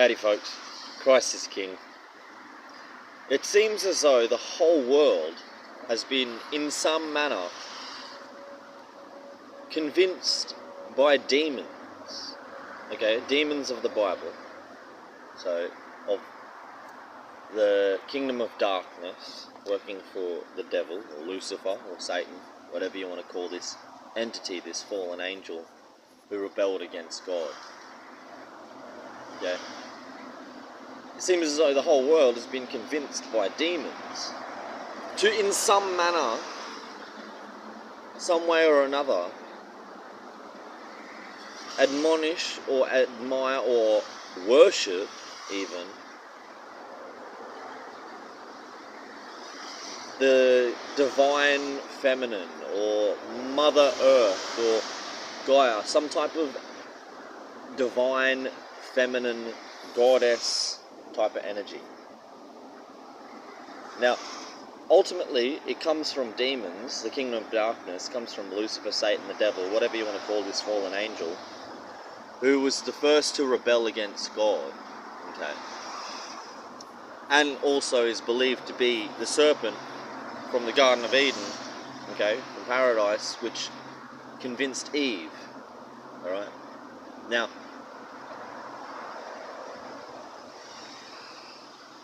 Howdy folks, Christ is King. It seems as though the whole world has been in some manner convinced by demons, demons of the Bible, so of the kingdom of darkness working for the devil or Lucifer or Satan, whatever you want to call this entity, this fallen angel who rebelled against God. It seems as though the whole world has been convinced by demons to, in some manner, some way or another, admonish or admire or worship even the divine feminine or Mother Earth or Gaia, some type of divine feminine goddess type of energy. Now, ultimately, it comes from demons. The kingdom of darkness comes from Lucifer, Satan, the devil, whatever you want to call this fallen angel, who was the first to rebel against God, and also is believed to be the serpent from the Garden of Eden, from paradise, which convinced Eve, alright? Now,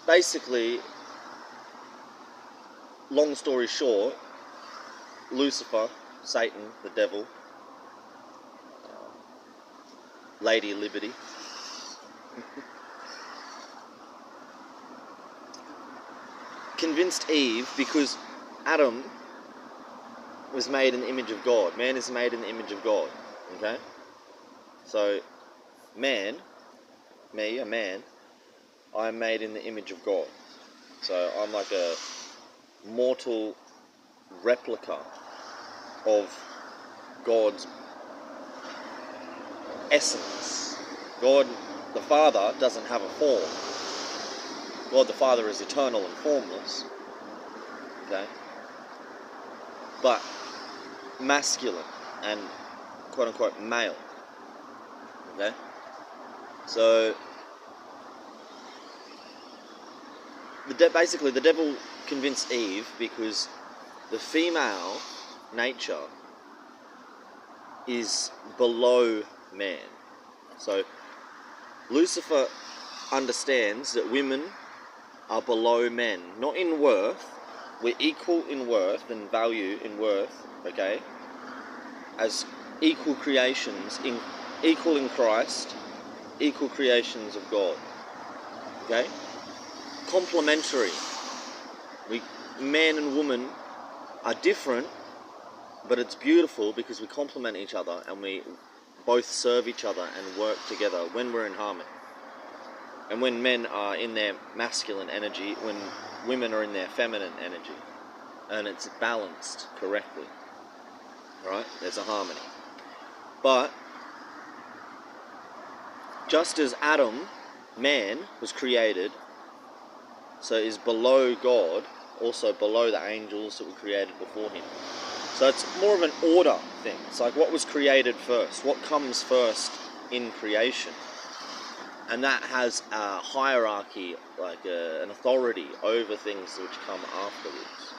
basically, long story short, Lucifer, Satan, the devil, Lady Liberty, convinced Eve because Adam was made in the image of God. Man is made in the image of God, So, man, me, a man, I'm made in the image of God. So I'm like a mortal replica of God's essence. God the Father doesn't have a form. God the Father is eternal and formless. But masculine and quote unquote male. So basically the devil convinced Eve because the female nature is below man. So Lucifer understands that women are below men, not in worth. We're equal in worth and value in worth, as equal creations, equal in Christ, equal creations of God, complementary. Man and woman are different, but it's beautiful because we complement each other and we both serve each other and work together when we're in harmony. And when men are in their masculine energy, when women are in their feminine energy, and it's balanced correctly. Alright? There's a harmony. But just as Adam, man, was created, so is below God, also below the angels that were created before him. So it's more of an order thing. It's like what was created first, what comes first in creation. And that has a hierarchy, like an authority over things which come afterwards.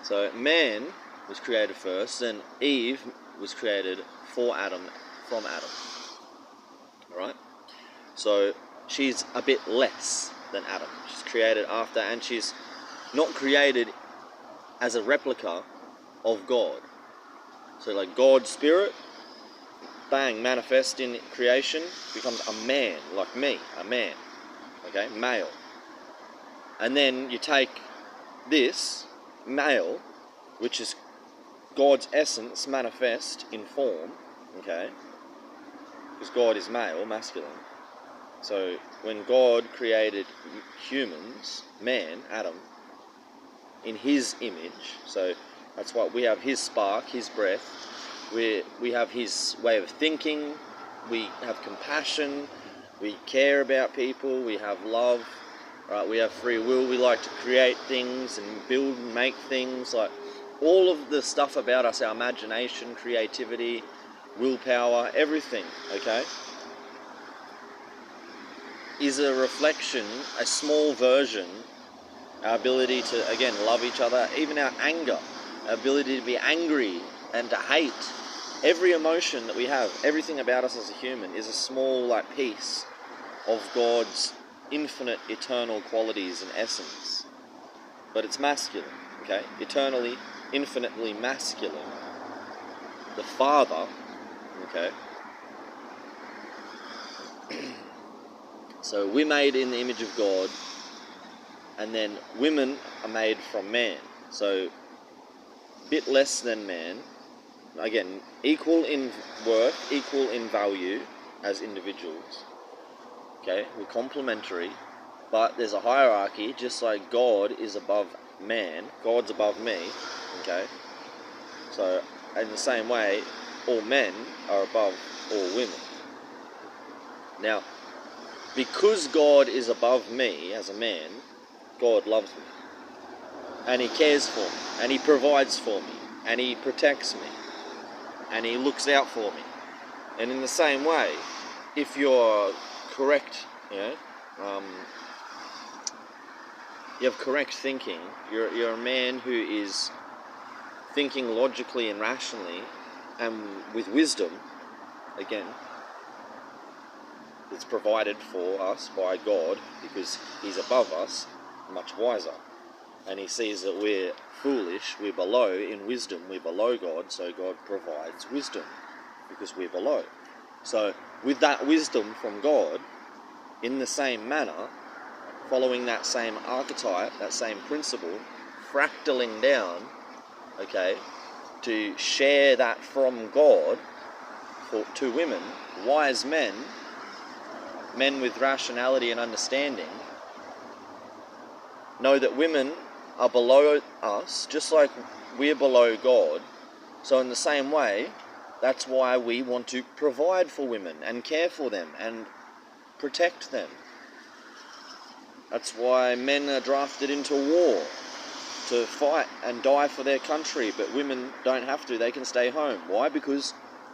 So man was created first, and Eve was created for Adam, from Adam. Alright? So she's a bit less than Adam. She's created after, and she's not created as a replica of God. So like God's spirit, bang, manifest in creation, becomes a man, like me, a man, male. And then you take this male, which is God's essence manifest in form, because God is male, masculine. So when God created humans, man, Adam, in his image, so that's why we have his spark, his breath, we have his way of thinking, we have compassion, we care about people, we have love, right? We have free will, we like to create things and build and make things, like all of the stuff about us, our imagination, creativity, willpower, everything, is a reflection, a small version, our ability to, again, love each other, even our anger, our ability to be angry and to hate. Every emotion that we have, everything about us as a human is a small piece of God's infinite, eternal qualities and essence. But it's masculine, okay? Eternally, infinitely masculine. The Father, okay? So we're made in the image of God, and then women are made from man. So a bit less than man. Again, equal in worth, equal in value as individuals. Okay, we're complementary, but there's a hierarchy, just like God is above man, God's above me, okay? So, in the same way, all men are above all women. Now, because God is above me as a man, God loves me. And He cares for me, and He provides for me, and He protects me, and He looks out for me. And in the same way, if you're correct, you have correct thinking, you're a man who is thinking logically and rationally, and with wisdom, again, it's provided for us by God because He's above us, much wiser. And He sees that we're foolish, we're below in wisdom, we're below God, so God provides wisdom because we're below. So with that wisdom from God, in the same manner, following that same archetype, that same principle, fractaling down, okay, to share that from God to women, wise men, men with rationality and understanding, know that women are below us, just like we're below God. So in the same way, that's why we want to provide for women and care for them and protect them. That's why men are drafted into war to fight and die for their country, but women don't have to, they can stay home. Why? Because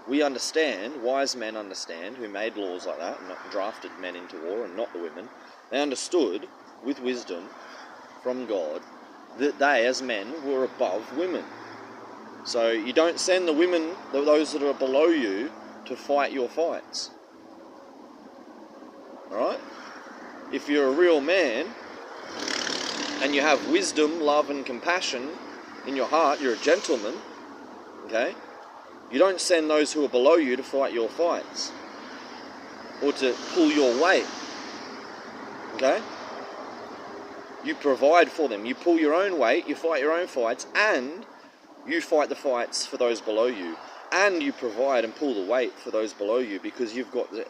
we understand, wise men understand, who made laws like that, and drafted men into war and not the women. They understood, with wisdom from God, that they, as men, were above women. So you don't send the women, those that are below you, to fight your fights. Alright? If you're a real man, and you have wisdom, love and compassion in your heart, you're a gentleman, okay? You don't send those who are below you to fight your fights, or to pull your weight, okay? You provide for them, you pull your own weight, you fight your own fights, and you fight the fights for those below you, and you provide and pull the weight for those below you, because you've got the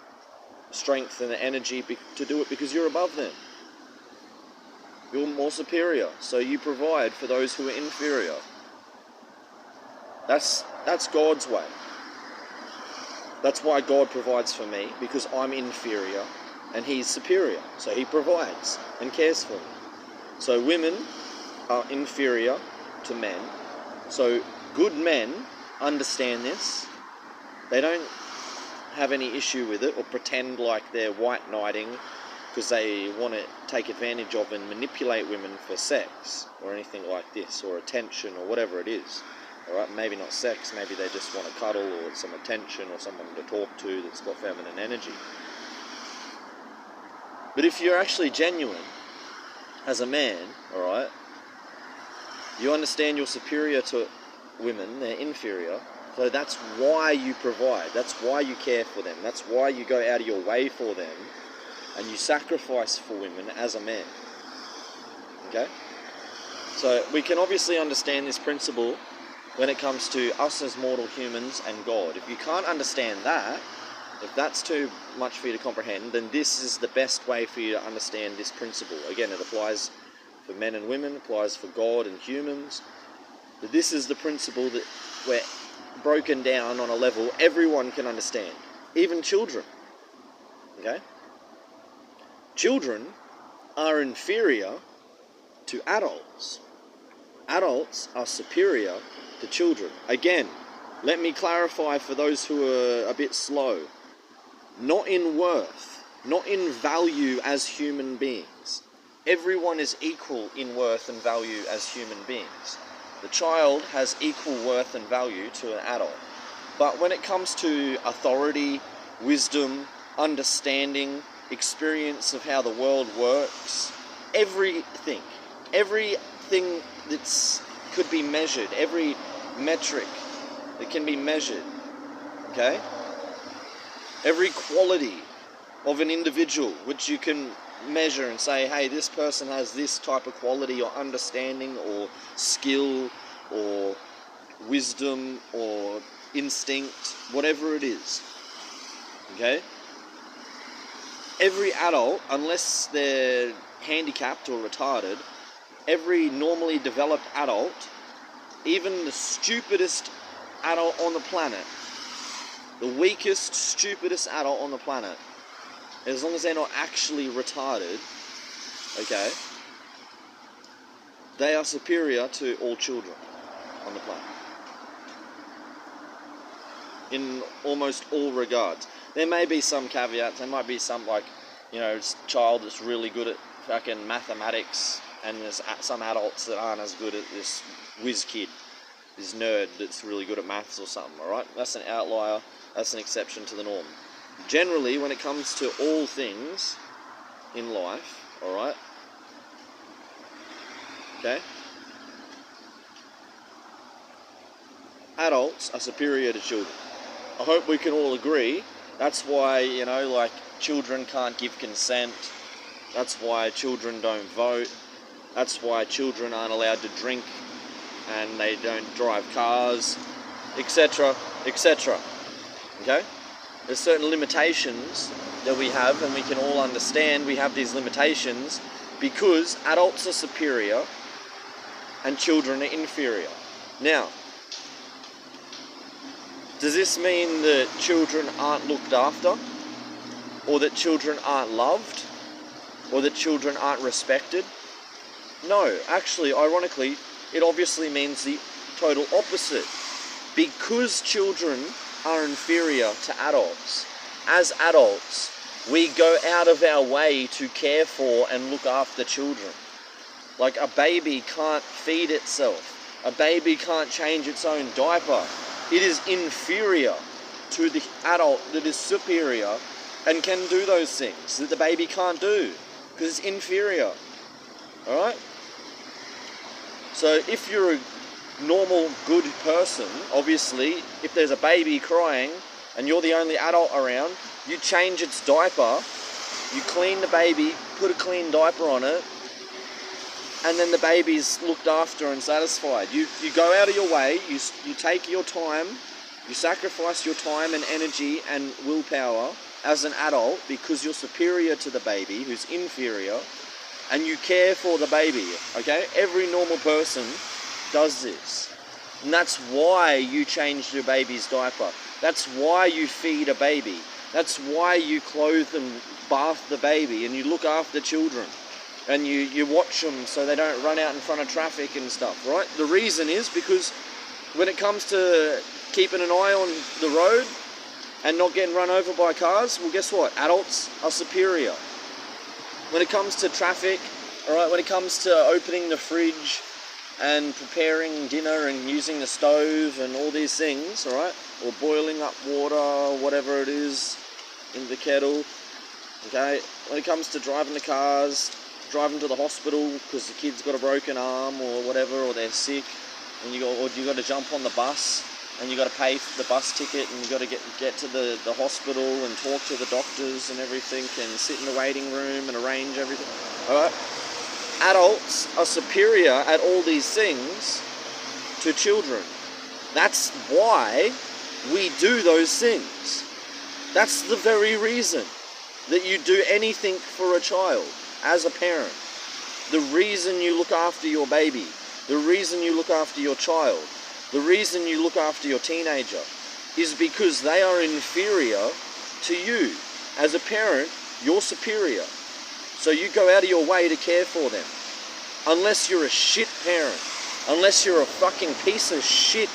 strength and the energy to do it because you're above them. You're more superior, so you provide for those who are inferior. That's God's way. That's why God provides for me, because I'm inferior and He's superior. So He provides and cares for me. So women are inferior to men. So good men understand this. They don't have any issue with it or pretend like they're white knighting because they want to take advantage of and manipulate women for sex or anything like this, or attention or whatever it is. Alright, maybe not sex, maybe they just want to cuddle or some attention or someone to talk to that's got feminine energy. But if you're actually genuine as a man, alright, you understand you're superior to women, they're inferior, so that's why you provide, that's why you care for them, that's why you go out of your way for them, and you sacrifice for women as a man. Okay? So we can obviously understand this principle when it comes to us as mortal humans and God. If you can't understand that, if that's too much for you to comprehend, then this is the best way for you to understand this principle. Again, it applies for men and women, applies for God and humans. But this is the principle that we're broken down on a level everyone can understand, even children. Okay? Children are inferior to adults. Adults are superior to children. Again, let me clarify for those who are a bit slow. Not in worth, not in value as human beings. Everyone is equal in worth and value as human beings. The child has equal worth and value to an adult. But when it comes to authority, wisdom, understanding, experience of how the world works, everything that's could be measured, every metric that can be measured, okay? Every quality of an individual which you can measure and say, hey, this person has this type of quality or understanding or skill or wisdom or instinct, whatever it is, okay? Every adult, unless they're handicapped or retarded, every normally developed adult, even the stupidest adult on the planet, the weakest, stupidest adult on the planet, as long as they're not actually retarded, okay, they are superior to all children on the planet. In almost all regards. There may be some caveats. There might be some, like, you know, child that's really good at fucking mathematics, and there's some adults that aren't as good at this whiz kid, this nerd that's really good at maths or something, alright? That's an outlier. That's an exception to the norm. Generally, when it comes to all things in life, alright? Okay? Adults are superior to children. I hope we can all agree. That's why, you know, like, children can't give consent. That's why children don't vote. That's why children aren't allowed to drink and they don't drive cars, etc., etc. Okay? There's certain limitations that we have, and we can all understand we have these limitations because adults are superior and children are inferior. Now, does this mean that children aren't looked after? Or that children aren't loved? Or that children aren't respected? No, actually, ironically, it obviously means the total opposite. Because children are inferior to adults, as adults, we go out of our way to care for and look after children. Like, a baby can't feed itself. A baby can't change its own diaper. It is inferior to the adult that is superior and can do those things that the baby can't do because it's inferior. Alright? So if you're a normal, good person, obviously, if there's a baby crying and you're the only adult around, you change its diaper, you clean the baby, put a clean diaper on it, and then the baby's looked after and satisfied. You go out of your way, you take your time, you sacrifice your time and energy and willpower as an adult because you're superior to the baby who's inferior, and you care for the baby, okay? Every normal person does this. And that's why you change your baby's diaper. That's why you feed a baby. That's why you clothe and bath the baby and you look after children. And you watch them so they don't run out in front of traffic and stuff, right? The reason is because when it comes to keeping an eye on the road and not getting run over by cars, well, guess what? Adults are superior. When it comes to traffic, all right, when it comes to opening the fridge and preparing dinner and using the stove and all these things, all right, or boiling up water, whatever it is, in the kettle, okay? When it comes to driving the cars, driving to the hospital because the kid's got a broken arm or whatever, or they're sick, and you got to jump on the bus and you got to pay for the bus ticket, and you got to get to the hospital and talk to the doctors and everything, and sit in the waiting room and arrange everything. All right, adults are superior at all these things to children. That's why we do those things. That's the very reason that you do anything for a child. As a parent, the reason you look after your baby, the reason you look after your child, the reason you look after your teenager is because they are inferior to you. As a parent, you're superior. So you go out of your way to care for them. Unless you're a shit parent, unless you're a fucking piece of shit,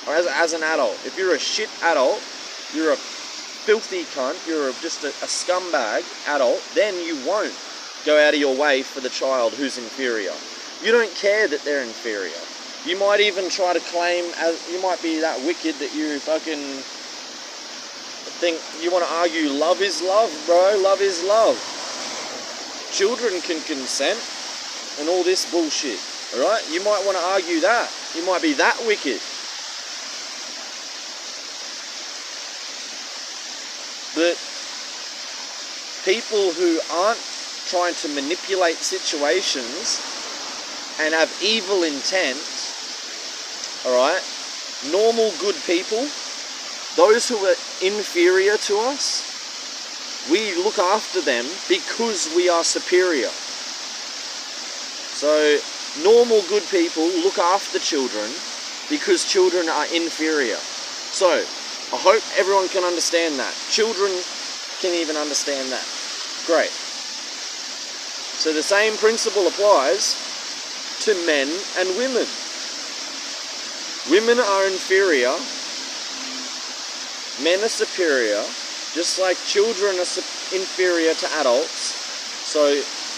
or as an adult. If you're a shit adult, you're a filthy cunt, you're just a scumbag adult, then you won't go out of your way for the child who's inferior. You don't care that they're inferior. You might even try to claim, you might be that wicked that you fucking think, you want to argue love is love, bro, love is love. Children can consent and all this bullshit, alright? You might want to argue that. You might be that wicked. But people who aren't trying to manipulate situations and have evil intent, alright, normal good people, those who are inferior to us, we look after them because we are superior. So normal good people look after children because children are inferior. So I hope everyone can understand that. Children can even understand that. Great. So the same principle applies to men and women. Women are inferior. Men are superior. Just like children are inferior to adults. So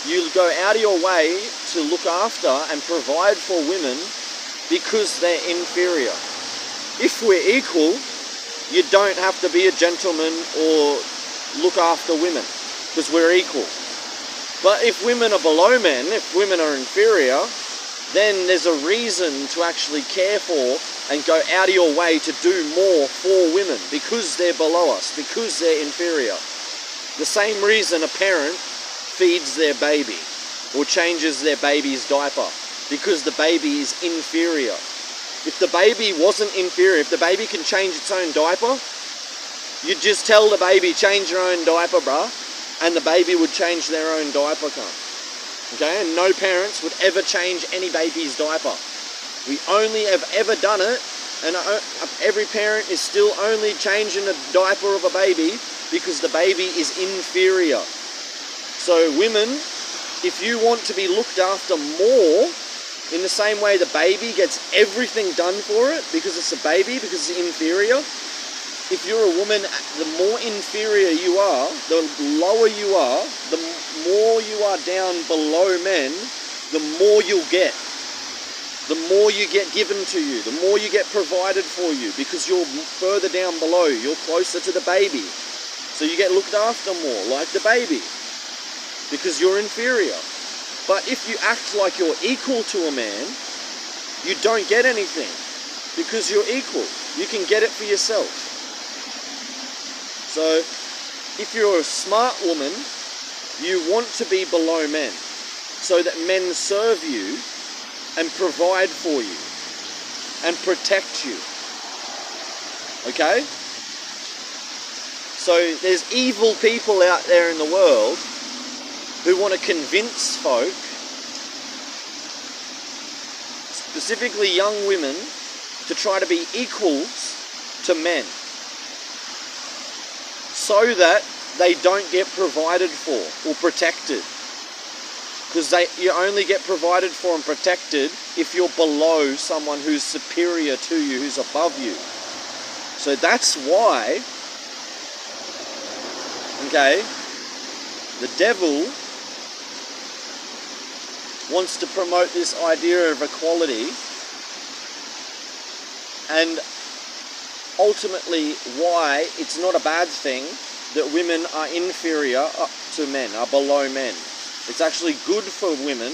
you go out of your way to look after and provide for women because they're inferior. If we're equal, you don't have to be a gentleman or look after women because we're equal. But if women are below men, if women are inferior, then there's a reason to actually care for and go out of your way to do more for women because they're below us, because they're inferior. The same reason a parent feeds their baby or changes their baby's diaper, because the baby is inferior. If the baby wasn't inferior, if the baby can change its own diaper, you'd just tell the baby, change your own diaper, bruh, and the baby would change their own diaper, cunt. Okay, and no parents would ever change any baby's diaper. We only have ever done it, and every parent is still only changing a diaper of a baby because the baby is inferior. So women, if you want to be looked after more, in the same way the baby gets everything done for it because it's a baby, because it's inferior, if you're a woman, the more inferior you are, the lower you are, the more you are down below men, the more you'll get. The more you get given to you, the more you get provided for you, because you're further down below, you're closer to the baby. So you get looked after more, like the baby, because you're inferior. But if you act like you're equal to a man, you don't get anything, because you're equal. You can get it for yourself. So if you're a smart woman, you want to be below men, so that men serve you and provide for you and protect you. Okay? So there's evil people out there in the world who want to convince folk, specifically young women, to try to be equals to men, so that they don't get provided for or protected. Because you only get provided for and protected if you're below someone who's superior to you, who's above you. So that's why, okay, the devil wants to promote this idea of equality, and ultimately why it's not a bad thing that women are inferior to men, are below men. It's actually good for women.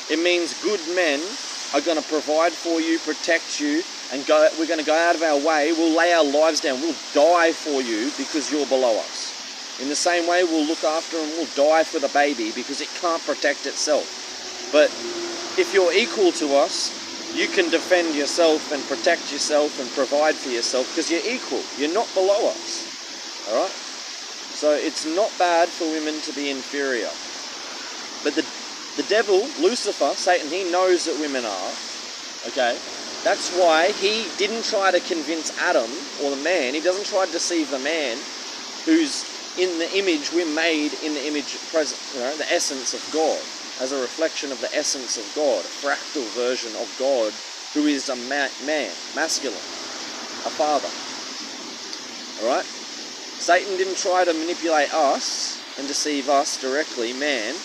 It means good men are going to provide for you, protect you, and we're going to go out of our way. We'll lay our lives down. We'll die for you because you're below us. In the same way, we'll look after and we'll die for the baby because it can't protect itself. But if you're equal to us, you can defend yourself and protect yourself and provide for yourself because you're equal. You're not below us. All right? So it's not bad for women to be inferior. But the devil, Lucifer, Satan, he knows that women are. Okay? That's why he didn't try to convince Adam or the man. He doesn't try to deceive the man who's in the image. We're made in the image, the essence of God, as a reflection of the essence of God, a fractal version of God, who is a man, masculine, a father. Alright? Satan didn't try to manipulate us and deceive us directly, man.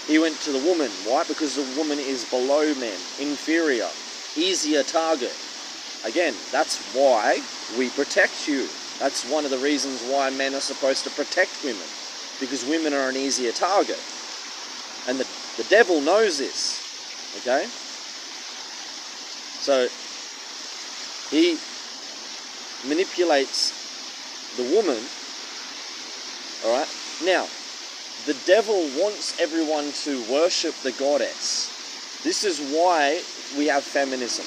He went to the woman. Why? Because the woman is below men, inferior, easier target. Again, that's why we protect you. That's one of the reasons why men are supposed to protect women, because women are an easier target. And the devil knows this, okay? So he manipulates the woman, all right? Now, the devil wants everyone to worship the goddess. This is why we have feminism.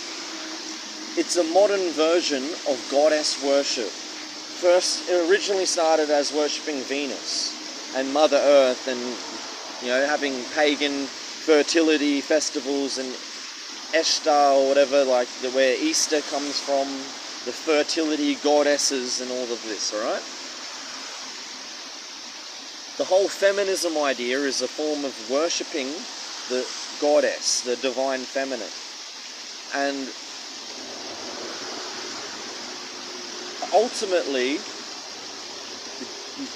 It's a modern version of goddess worship. First, it originally started as worshipping Venus and Mother Earth, and having pagan fertility festivals and Ishtar or whatever, like where Easter comes from, the fertility goddesses and all of this, alright? The whole feminism idea is a form of worshipping the goddess, the divine feminine. And ultimately,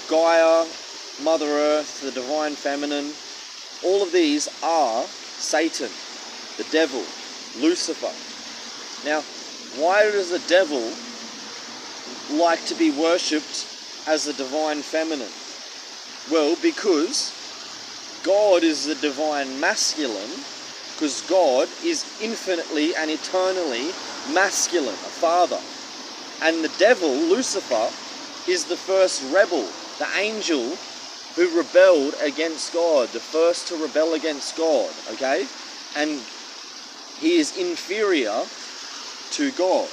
Gaia, Mother Earth, the divine feminine, all of these are Satan, the devil, Lucifer. Now, why does the devil like to be worshipped as the divine feminine? Well, because God is the divine masculine, because God is infinitely and eternally masculine, a father. And the devil, Lucifer, is the first rebel, the angel who rebelled against God, the first to rebel against God, okay? And he is inferior to God.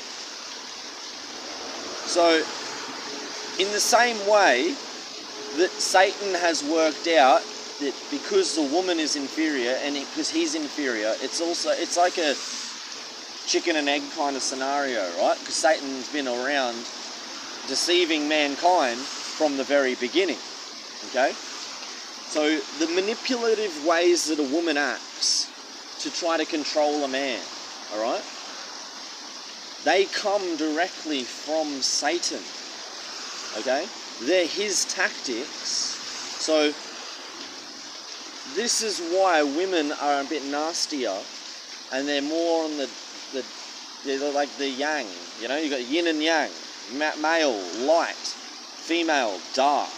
So, in the same way that Satan has worked out that because the woman is inferior and because he's inferior, it's like a chicken and egg kind of scenario, right? Because Satan's been around deceiving mankind from the very beginning, okay? So the manipulative ways that a woman acts to try to control a man, all right, they come directly from Satan, okay? They're his tactics. So this is why women are a bit nastier, and they're more on they're like the yang, you got yin and yang, male, light, female, dark,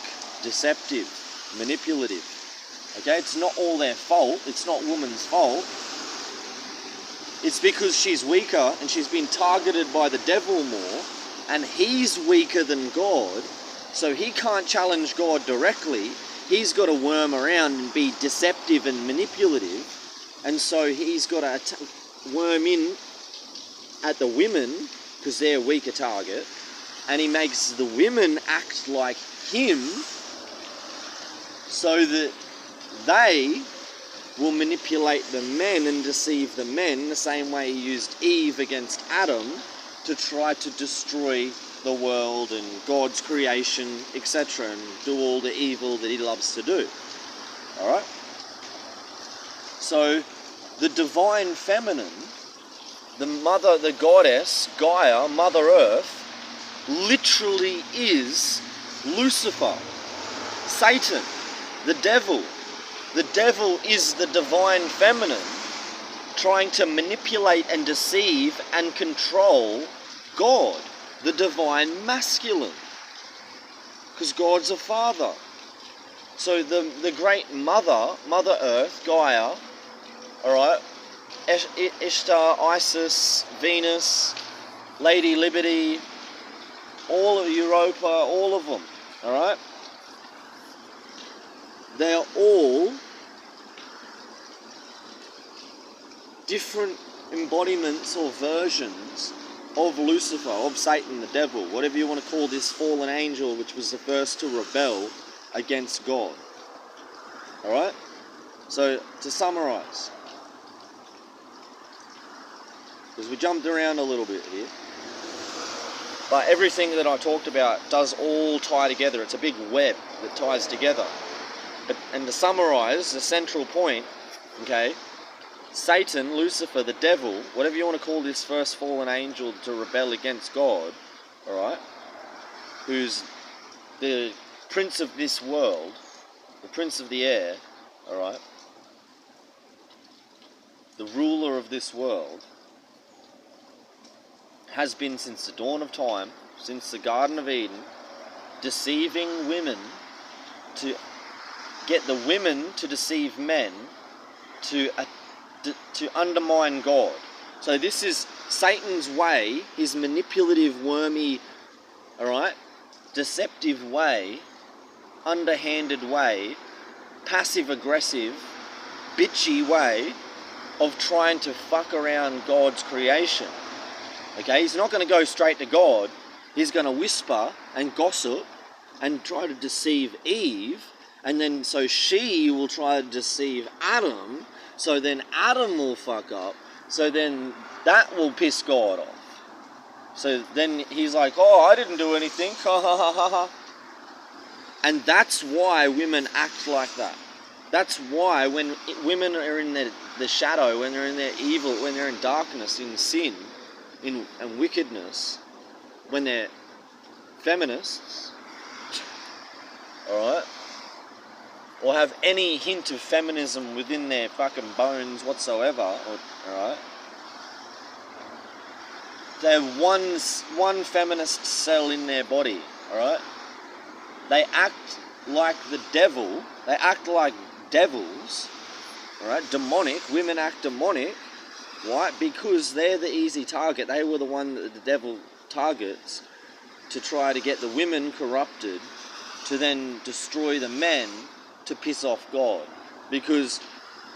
deceptive, manipulative. Okay, it's not all their fault, it's not woman's fault. It's because she's weaker and she's been targeted by the devil more, and he's weaker than God, so he can't challenge God directly. He's got to worm around and be deceptive and manipulative, and so he's got to worm in at the women because they're a weaker target, and he makes the women act like him so that they will manipulate the men and deceive the men the same way he used Eve against Adam to try to destroy the world and God's creation, etc., and do all the evil that he loves to do. Alright? So, the divine feminine, the goddess, Gaia, Mother Earth, literally is Lucifer, Satan, the devil. The devil is the divine feminine trying to manipulate and deceive and control God, the divine masculine, because God's a father. So the great Mother Earth, Gaia, alright, Ishtar, Isis, Venus, Lady Liberty, all of Europa, all of them, alright? They are all different embodiments or versions of Lucifer, of Satan, the devil, whatever you want to call this fallen angel, which was the first to rebel against God. Alright? So, to summarize, because we jumped around a little bit here, but everything that I talked about does all tie together. It's a big web that ties together. And to summarize, the central point, okay, Satan, Lucifer, the devil, whatever you want to call this first fallen angel to rebel against God, alright, who's the prince of this world, the prince of the air, all right, the ruler of this world, has been since the dawn of time, since the Garden of Eden, deceiving women to get the women to deceive men to undermine God. So this is Satan's way, his manipulative, wormy, all right, deceptive way, underhanded way, passive-aggressive, bitchy way of trying to fuck around God's creation. Okay, he's not going to go straight to God. He's going to whisper and gossip and try to deceive Eve, and then so she will try to deceive Adam, so then Adam will fuck up, so then that will piss God off. So then he's like, oh, I didn't do anything, ha ha ha ha ha. And that's why women act like that. That's why when women are in the shadow, when they're in their evil, when they're in darkness, in sin, and wickedness, when they're feminists, alright, or have any hint of feminism within their fucking bones whatsoever, alright, they have one feminist cell in their body, alright, they act like the devil, they act like devils, alright, demonic, women act demonic. Why? Because they're the easy target. They were the one that the devil targets to try to get the women corrupted, to then destroy the men, to piss off God. Because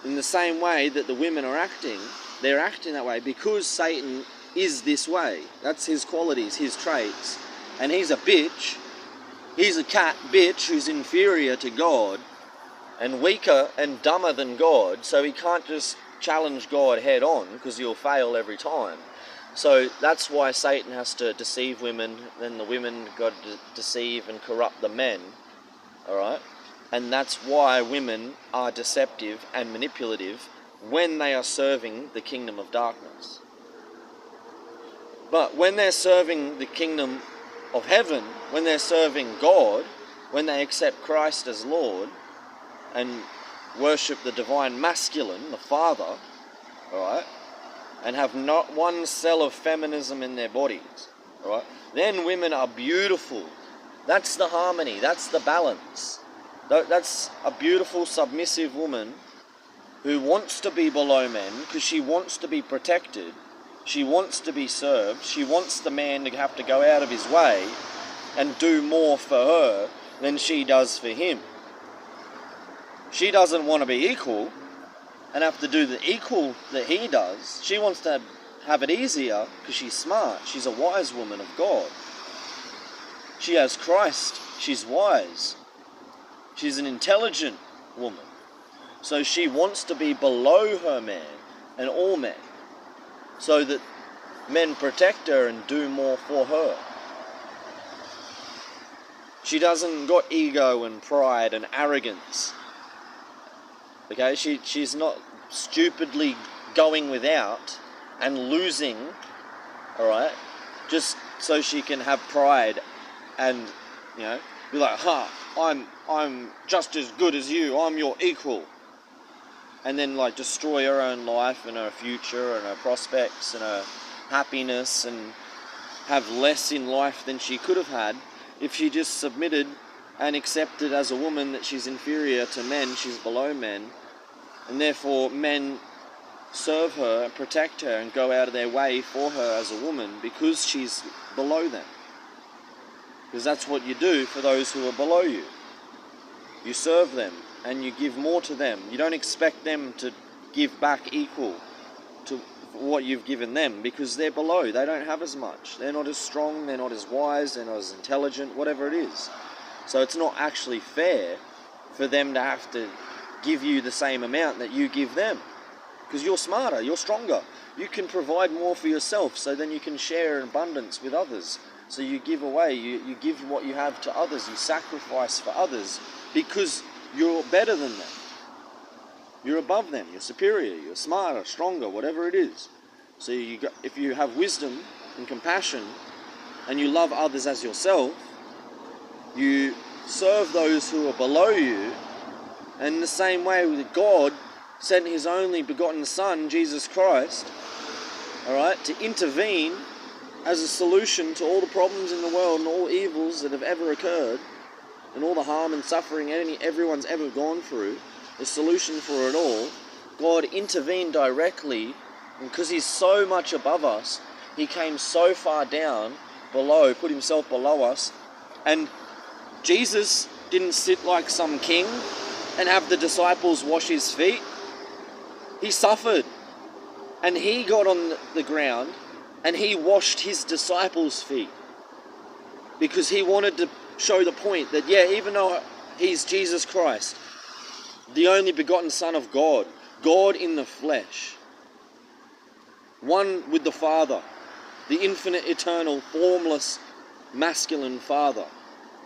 in the same way that the women are acting, they're acting that way because Satan is this way. That's his qualities, his traits. And he's a bitch. He's a cat bitch who's inferior to God and weaker and dumber than God, so he can't just challenge God head on because he'll fail every time. So that's why Satan has to deceive women, then the women got to deceive and corrupt the men, alright? And that's why women are deceptive and manipulative when they are serving the kingdom of darkness. But when they're serving the kingdom of heaven, when they're serving God, when they accept Christ as Lord and worship the divine masculine, the Father, alright, and have not one cell of feminism in their bodies, alright, then women are beautiful. That's the harmony, that's the balance. That's a beautiful, submissive woman who wants to be below men because she wants to be protected, she wants to be served, she wants the man to have to go out of his way and do more for her than she does for him. She doesn't want to be equal and have to do the equal that he does. She wants to have it easier because she's smart. She's a wise woman of God. She has Christ. She's wise. She's an intelligent woman. So she wants to be below her man and all men so that men protect her and do more for her. She doesn't got ego and pride and arrogance. Okay, she's not stupidly going without and losing, alright, just so she can have pride and, you know, be like, I'm just as good as you, I'm your equal. And then like destroy her own life and her future and her prospects and her happiness and have less in life than she could have had if she just submitted and accepted as a woman that she's inferior to men, she's below men, and therefore men serve her, protect her, and go out of their way for her as a woman because she's below them. Because that's what you do for those who are below you. You serve them and you give more to them. You don't expect them to give back equal to what you've given them because they're below. They don't have as much. They're not as strong, they're not as wise, they're not as intelligent, whatever it is. So it's not actually fair for them to have to give you the same amount that you give them. Because you're smarter, you're stronger. You can provide more for yourself, so then you can share in abundance with others. So you give away, you give what you have to others, you sacrifice for others because you're better than them. You're above them, you're superior, you're smarter, stronger, whatever it is. So if you have wisdom and compassion and you love others as yourself, you serve those who are below you. And in the same way, God sent his only begotten Son, Jesus Christ, all right, to intervene as a solution to all the problems in the world and all evils that have ever occurred and all the harm and suffering everyone's ever gone through. The solution for it all, God intervened directly, and because he's so much above us, he came so far down below, put himself below us. And Jesus didn't sit like some king and have the disciples wash his feet. He suffered, and he got on the ground and he washed his disciples' feet, because he wanted to show the point that, yeah, even though he's Jesus Christ, the only begotten Son of God, God in the flesh, one with the Father, the infinite, eternal, formless, masculine Father,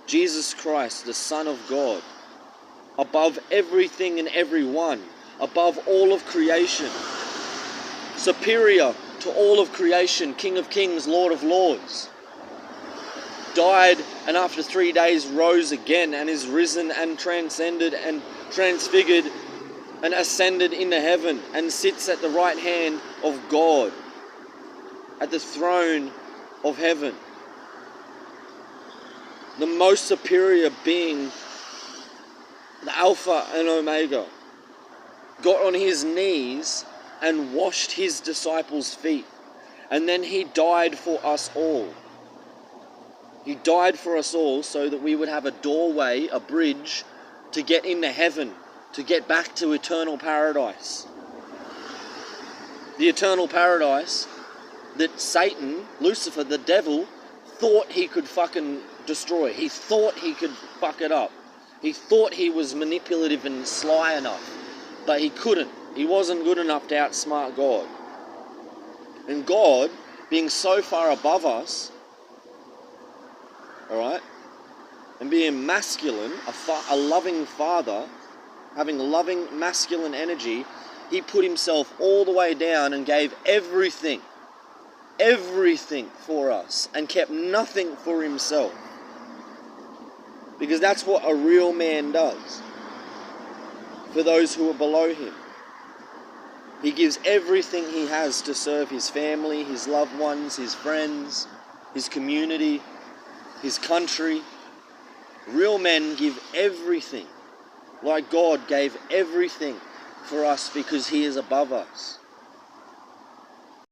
Jesus Christ, the Son of God, above everything and everyone, above all of creation, superior to all of creation, King of Kings, Lord of Lords, died and after 3 days rose again and is risen and transcended and transfigured and ascended into heaven and sits at the right hand of God, at the throne of heaven. The most superior being, the Alpha and Omega, got on his knees and washed his disciples' feet. And then he died for us all. He died for us all so that we would have a doorway, a bridge, to get into heaven, to get back to eternal paradise. The eternal paradise that Satan, Lucifer, the devil, thought he could fucking destroy. He thought he could fuck it up. He thought he was manipulative and sly enough, but he couldn't. He wasn't good enough to outsmart God. And God, being so far above us, all right, and being masculine, a loving father, having loving masculine energy, he put himself all the way down and gave everything for us, and kept nothing for himself. Because that's what a real man does for those who are below him. He gives everything he has to serve his family, his loved ones, his friends, his community, his country. Real men give everything, like God gave everything for us, because he is above us.